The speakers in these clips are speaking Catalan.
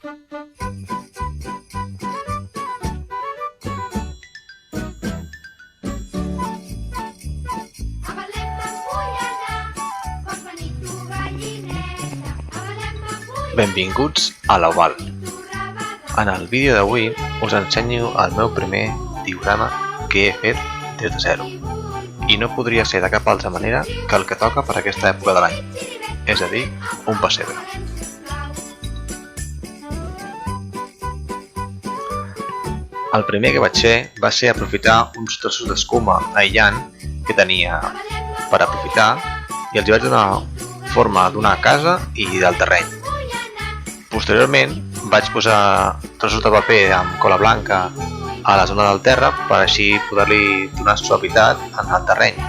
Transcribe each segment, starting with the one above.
Benvinguts a l'Oval. En el vídeo d'avui us ensenyo el meu primer diorama que he fet des de zero. I no podria ser de cap altra manera que el que toca per aquesta època de l'any, és a dir, un pessebre. El primer que vaig fer va ser aprofitar uns trossos d'escuma aïllant que tenia per aprofitar i els vaig donar forma d'una casa i del terreny. Posteriorment vaig posar trossos de paper amb cola blanca a la zona del terra per així poder-li donar suavitat en el terreny,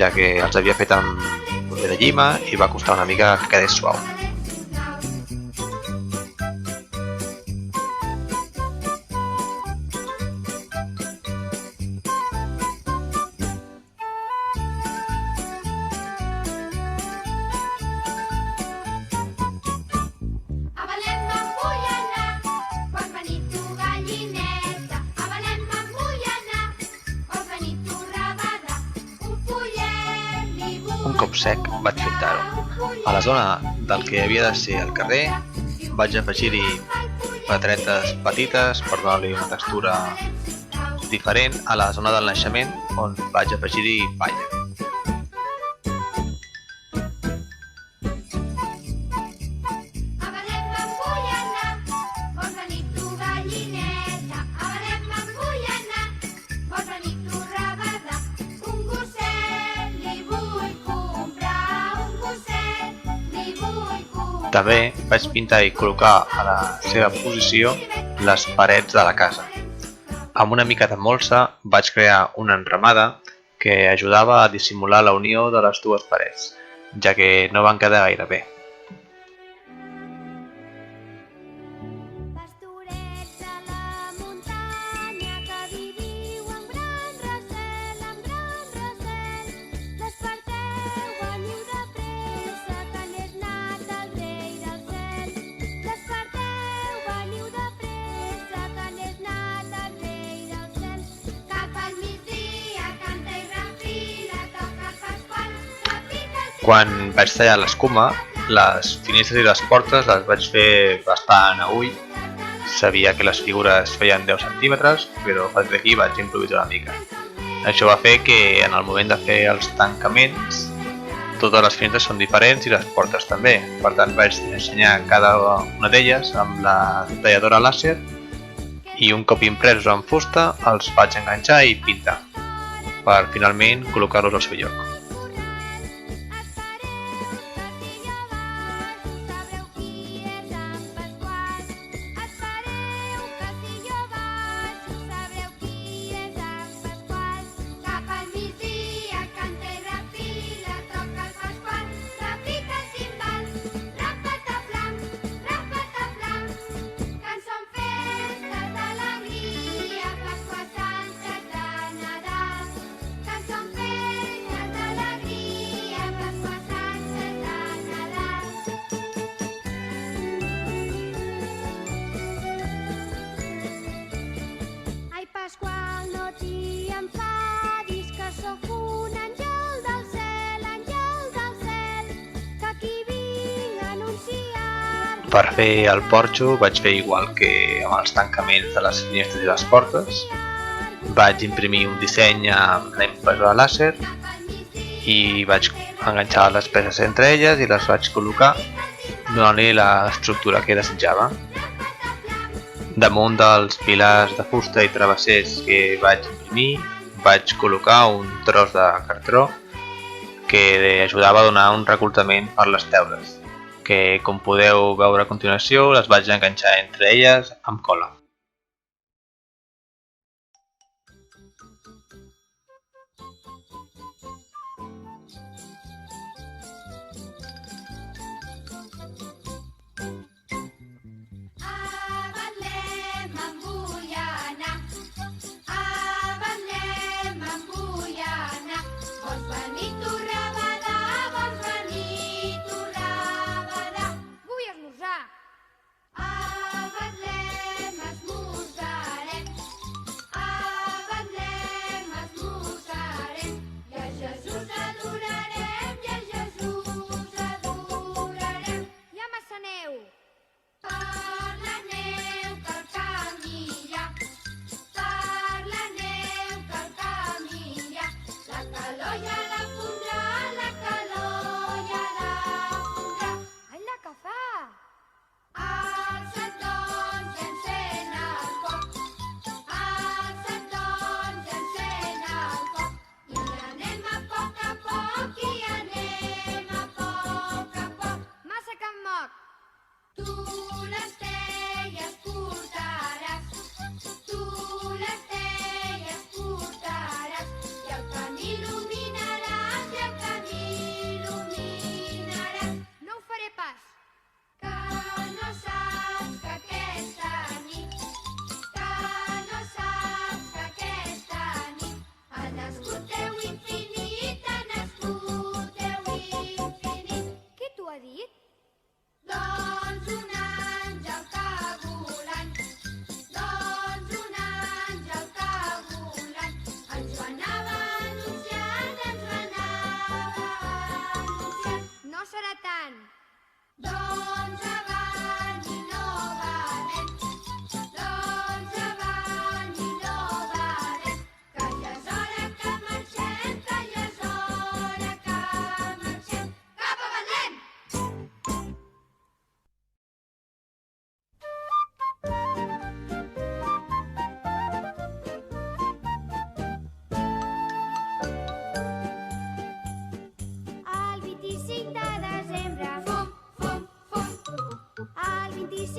ja que els havia fet amb paper de llima i va costar una mica que quedés suau. Un cop sec vaig pintar-ho. A la zona del que havia de ser el carrer vaig afegir-hi pedretes petites per donar-li una textura diferent a la zona del naixement on vaig afegir-hi palla. També vaig pintar i col·locar a la seva posició les parets de la casa. Amb una mica de molsa vaig crear una enramada que ajudava a dissimular la unió de les dues parets, ja que no van quedar gaire bé. Quan vaig tallar l'escuma, les finestres i les portes les vaig fer bastant a ull. Sabia que les figures feien 10 centímetres, però a partir d'aquí vaig improvisar una mica. Això va fer que en el moment de fer els tancaments totes les finestres són diferents i les portes també. Per tant vaig ensenyar cada una d'elles amb la talladora làser i un cop impresos en fusta els vaig enganxar i pintar per finalment col·locar-los al seu lloc. Per fer el porxo vaig fer igual que amb els tancaments de les finestres i les portes. Vaig imprimir un disseny amb la impressora làser i vaig enganxar les peces entre elles i les vaig col·locar donant-li l'estructura que desitjava. Damunt dels pilars de fusta i travessers que vaig imprimir vaig col·locar un tros de cartró que ajudava a donar un recolzament per les teules, que com podeu veure a continuació les vaig enganxar entre elles amb cola. Vull esmorzar!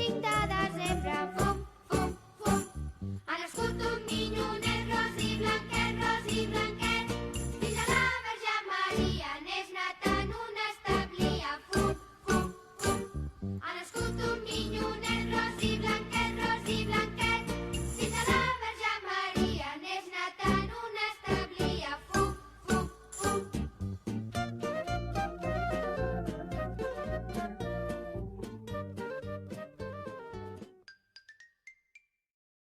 5 de desembre